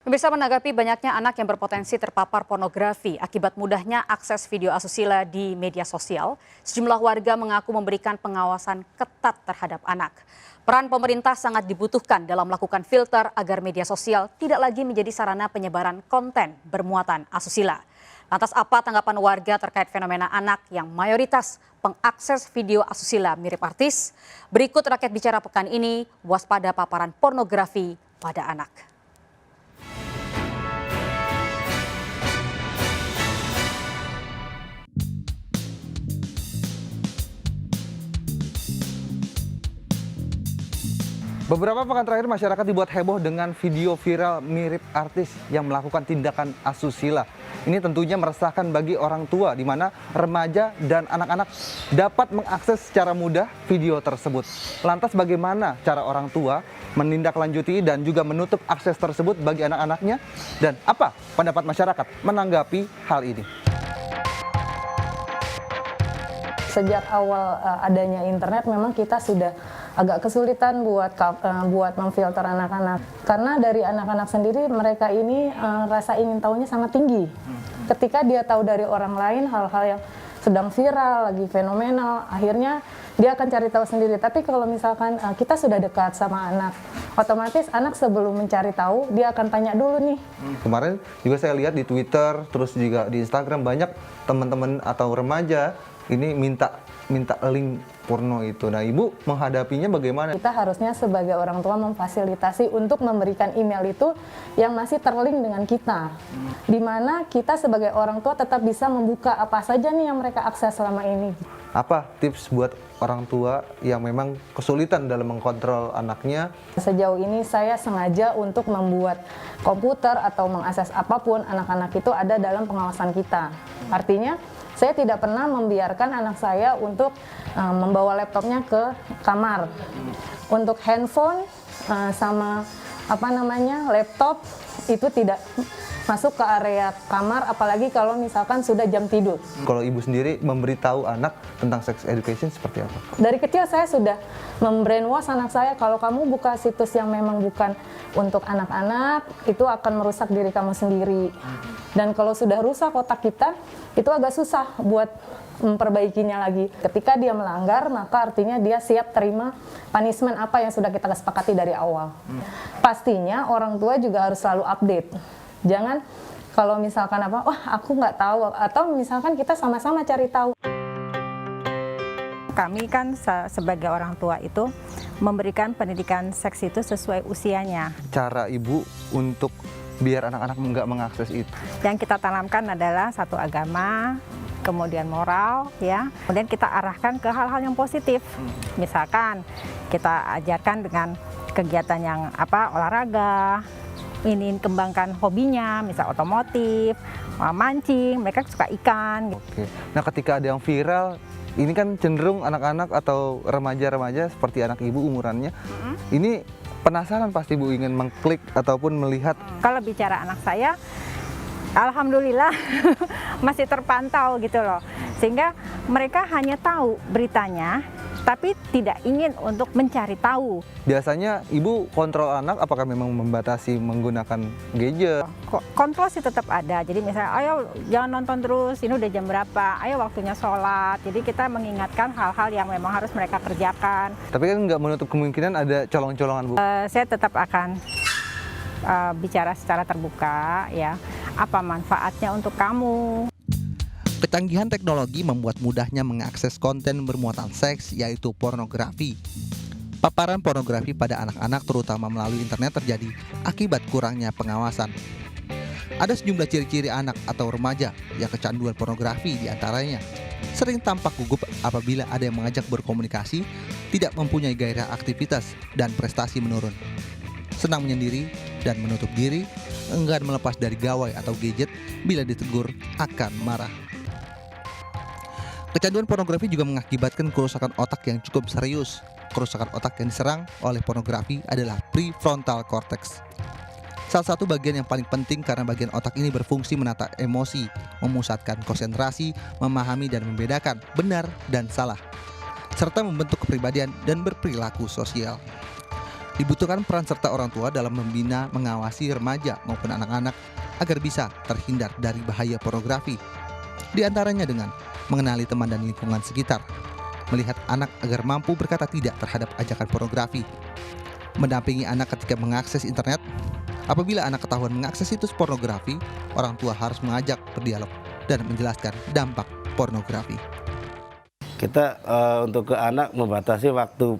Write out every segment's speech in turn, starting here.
Pemirsa, menanggapi banyaknya anak yang berpotensi terpapar pornografi akibat mudahnya akses video asusila di media sosial, sejumlah warga mengaku memberikan pengawasan ketat terhadap anak. Peran pemerintah sangat dibutuhkan dalam melakukan filter agar media sosial tidak lagi menjadi sarana penyebaran konten bermuatan asusila. Lantas apa tanggapan warga terkait fenomena anak yang mayoritas pengakses video asusila mirip artis? Berikut rakyat bicara pekan ini, waspada paparan pornografi pada anak. Beberapa pekan terakhir masyarakat dibuat heboh dengan video viral mirip artis yang melakukan tindakan asusila. Ini tentunya meresahkan bagi orang tua di mana remaja dan anak-anak dapat mengakses secara mudah video tersebut. Lantas bagaimana cara orang tua menindaklanjuti dan juga menutup akses tersebut bagi anak-anaknya? Dan apa pendapat masyarakat menanggapi hal ini? Sejak awal adanya internet memang kita sudah agak kesulitan buat memfilter anak-anak. Karena dari anak-anak sendiri mereka ini rasa ingin tahunya sangat tinggi. Ketika dia tahu dari orang lain hal-hal yang sedang viral, lagi fenomenal, akhirnya dia akan cari tahu sendiri. Tapi kalau misalkan kita sudah dekat sama anak, otomatis anak sebelum mencari tahu dia akan tanya dulu nih. Kemarin juga saya lihat di Twitter, terus juga di Instagram banyak teman-teman atau remaja ini minta link porno itu. Nah, Ibu menghadapinya bagaimana? Kita harusnya sebagai orang tua memfasilitasi untuk memberikan email itu yang masih terlink dengan kita. Di mana kita sebagai orang tua tetap bisa membuka apa saja nih yang mereka akses selama ini. Apa tips buat orang tua yang memang kesulitan dalam mengkontrol anaknya? Sejauh ini saya sengaja untuk membuat komputer atau mengakses apapun anak-anak itu ada dalam pengawasan kita. Artinya saya tidak pernah membiarkan anak saya untuk membawa laptopnya ke kamar. Untuk handphone sama laptop itu tidak masuk ke area kamar, apalagi kalau misalkan sudah jam tidur. Kalau Ibu sendiri memberitahu anak tentang sex education seperti apa? Dari kecil saya sudah membrainwash anak saya, kalau kamu buka situs yang memang bukan untuk anak-anak, itu akan merusak diri kamu sendiri. Dan kalau sudah rusak otak kita, itu agak susah buat memperbaikinya lagi. Ketika dia melanggar, maka artinya dia siap terima punishment apa yang sudah kita sepakati dari awal. Pastinya orang tua juga harus selalu update. Jangan kalau misalkan wah aku nggak tahu, atau misalkan kita sama-sama cari tahu. Kami kan sebagai orang tua itu memberikan pendidikan seks itu sesuai usianya. Cara Ibu untuk biar anak-anak nggak mengakses itu? Yang kita tanamkan adalah satu agama, kemudian moral, ya. Kemudian kita arahkan ke hal-hal yang positif. Misalkan kita ajarkan dengan kegiatan yang olahraga, ini kembangkan hobinya, misal otomotif, mancing, mereka suka ikan. Oke. Nah, ketika ada yang viral, ini kan cenderung anak-anak atau remaja-remaja seperti anak Ibu umurannya, ini penasaran pasti Bu ingin mengklik ataupun melihat. Kalau bicara anak saya, alhamdulillah masih terpantau gitu loh. Sehingga mereka hanya tahu beritanya, tapi tidak ingin untuk mencari tahu. Biasanya Ibu kontrol anak apakah memang membatasi menggunakan gadget? Kontrol sih tetap ada. Jadi misalnya, ayo jangan nonton terus, ini udah jam berapa, ayo waktunya sholat. Jadi kita mengingatkan hal-hal yang memang harus mereka kerjakan. Tapi kan nggak menutup kemungkinan ada colong-colongan, Bu. Saya tetap akan bicara secara terbuka, ya. Apa manfaatnya untuk kamu? Kecanggihan teknologi membuat mudahnya mengakses konten bermuatan seks, yaitu pornografi. Paparan pornografi pada anak-anak terutama melalui internet terjadi akibat kurangnya pengawasan. Ada sejumlah ciri-ciri anak atau remaja yang kecanduan pornografi, diantaranya sering tampak gugup apabila ada yang mengajak berkomunikasi, tidak mempunyai gairah aktivitas, dan prestasi menurun. Senang menyendiri dan menutup diri, enggan melepas dari gawai atau gadget, bila ditegur akan marah. Kecanduan pornografi juga mengakibatkan kerusakan otak yang cukup serius. Kerusakan otak yang diserang oleh pornografi adalah prefrontal cortex. Salah satu bagian yang paling penting karena bagian otak ini berfungsi menata emosi, memusatkan konsentrasi, memahami dan membedakan benar dan salah, serta membentuk kepribadian dan berperilaku sosial. Dibutuhkan peran serta orang tua dalam membina, mengawasi remaja maupun anak-anak agar bisa terhindar dari bahaya pornografi. Di antaranya dengan mengenali teman dan lingkungan sekitar, melihat anak agar mampu berkata tidak terhadap ajakan pornografi, mendampingi anak ketika mengakses internet. Apabila anak ketahuan mengakses situs pornografi, orang tua harus mengajak berdialog dan menjelaskan dampak pornografi. Kita untuk ke anak membatasi waktu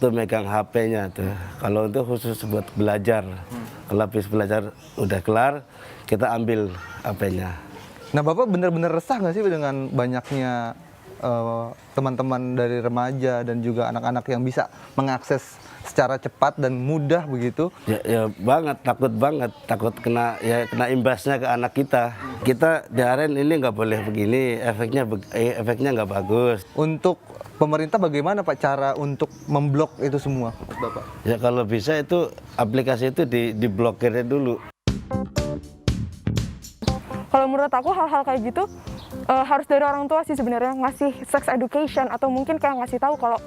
megang HP-nya tuh. Kalau untuk khusus buat belajar, kalau habis belajar udah kelar, kita ambil HP-nya. Nah, Bapak benar-benar resah nggak sih dengan banyaknya teman-teman dari remaja dan juga anak-anak yang bisa mengakses secara cepat dan mudah begitu? Ya banget, takut kena imbasnya ke anak kita. Kita diarahin ini nggak boleh begini, efeknya nggak bagus. Untuk pemerintah bagaimana Pak cara untuk memblok itu semua, Bapak? Ya kalau bisa itu aplikasi itu diblokirnya dulu. Kalau menurut aku hal-hal kayak gitu harus dari orang tua sih sebenarnya, ngasih sex education atau mungkin kayak ngasih tahu kalau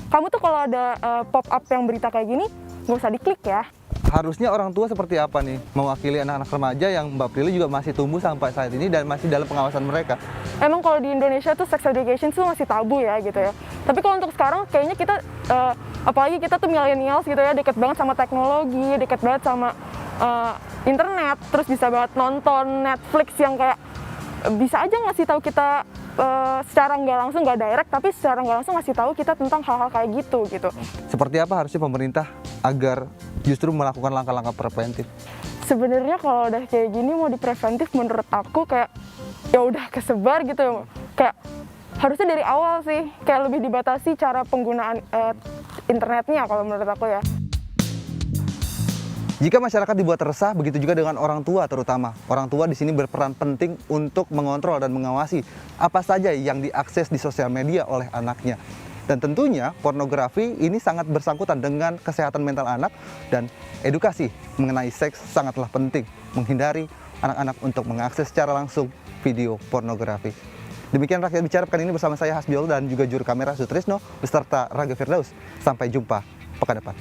kamu tuh kalau ada pop up yang berita kayak gini nggak usah diklik ya. Harusnya orang tua seperti apa nih mewakili anak-anak remaja yang Mbak Prilly juga masih tumbuh sampai saat ini dan masih dalam pengawasan mereka? Emang kalau di Indonesia tuh sex education tuh masih tabu ya gitu ya. Tapi kalau untuk sekarang kayaknya kita apalagi kita tuh millennials gitu ya, deket banget sama teknologi, deket banget sama internet, terus bisa banget nonton Netflix yang kayak bisa aja ngasih tahu kita secara nggak langsung, nggak direct, tapi secara nggak langsung ngasih tahu kita tentang hal-hal kayak gitu. Seperti apa harusnya pemerintah agar justru melakukan langkah-langkah preventif? Sebenarnya kalau udah kayak gini mau dipreventif menurut aku kayak ya udah kesebar gitu. Kayak harusnya dari awal sih kayak lebih dibatasi cara penggunaan internetnya kalau menurut aku ya. Jika masyarakat dibuat resah, begitu juga dengan orang tua terutama. Orang tua di sini berperan penting untuk mengontrol dan mengawasi apa saja yang diakses di sosial media oleh anaknya. Dan tentunya pornografi ini sangat bersangkutan dengan kesehatan mental anak dan edukasi mengenai seks sangatlah penting. Menghindari anak-anak untuk mengakses secara langsung video pornografi. Demikian Rakyat Bicara pekan ini bersama saya Hasbiol dan juga juru kamera Sutrisno beserta Raga Firdaus. Sampai jumpa pekan depan.